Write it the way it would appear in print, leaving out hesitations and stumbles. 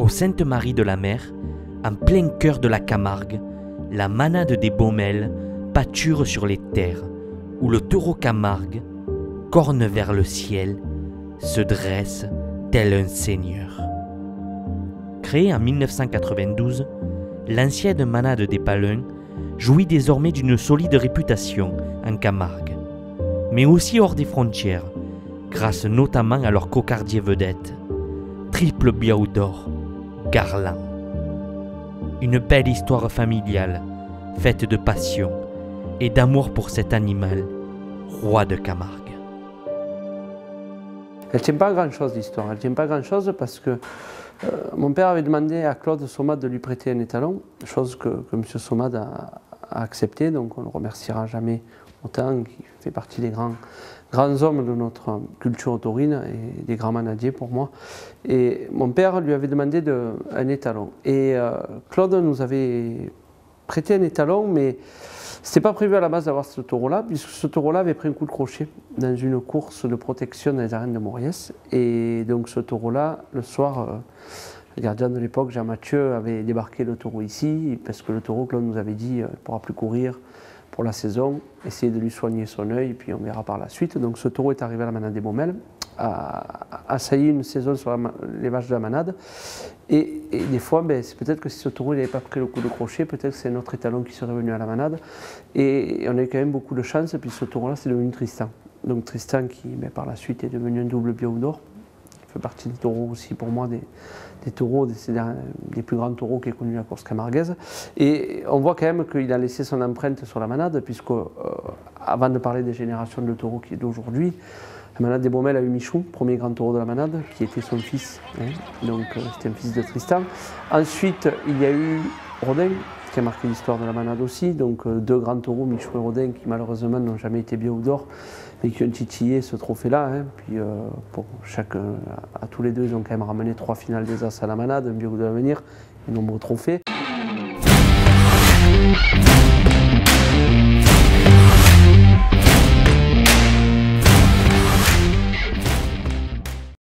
Au Sainte-Marie de la Mer, en plein cœur de la Camargue, la manade des Baumelles pâture sur les terres, où le taureau Camargue, corne vers le ciel, se dresse tel un seigneur. Créée en 1992, l'ancienne manade des Palins jouit désormais d'une solide réputation en Camargue, mais aussi hors des frontières, grâce notamment à leur cocardier vedette, Triple Biaou d'Or, Garland. Une belle histoire familiale, faite de passion et d'amour pour cet animal, roi de Camargue. Elle ne tient pas à grand chose l'histoire, elle ne tient pas à grand chose parce que mon père avait demandé à Claude Sommade de lui prêter un étalon, chose que M. Sommade a accepté, donc on ne le remerciera jamais autant, qui fait partie des grands hommes de notre culture taurine et des grands manadiers pour moi. Et mon père lui avait demandé un étalon. Et Claude nous avait prêté un étalon, mais c'était pas prévu à la base d'avoir ce taureau-là, puisque ce taureau-là avait pris un coup de crochet dans une course de protection dans les arènes de Mauriès. Et donc ce taureau-là, le soir, le gardien de l'époque, Jean-Mathieu, avait débarqué le taureau ici, parce que le taureau, Claude nous avait dit, il ne pourra plus courir pour la saison, essayez de lui soigner son œil, puis on verra par la suite. Donc ce taureau est arrivé à la manade des Baumelles, a assailli une saison sur les vaches de la manade, et des fois, c'est peut-être que si ce taureau n'avait pas pris le coup de crochet, peut-être que c'est un autre étalon qui serait venu à la manade, et on a eu quand même beaucoup de chance, puis ce taureau-là, c'est devenu Tristan. Donc Tristan qui, par la suite, est devenu un double Biaou d'Or, qui fait partie des taureaux aussi pour moi, des taureaux, des plus grands taureaux qu'ait connu la course camarguaise. Et on voit quand même qu'il a laissé son empreinte sur la manade, puisque avant de parler des générations de taureaux qui est d'aujourd'hui, la manade des Baumelles a eu Michou, premier grand taureau de la manade, qui était son fils, donc c'était un fils de Tristan. Ensuite, il y a eu Rodin, qui a marqué l'histoire de la manade aussi, donc deux grands taureaux, Michou et Rodin, qui malheureusement n'ont jamais été Biaou d'Or, mais qui ont titillé ce trophée-là. Puis à tous les deux, ils ont quand même ramené 3 finales des As à la manade, un Biaou de l'avenir, et nombreux trophées.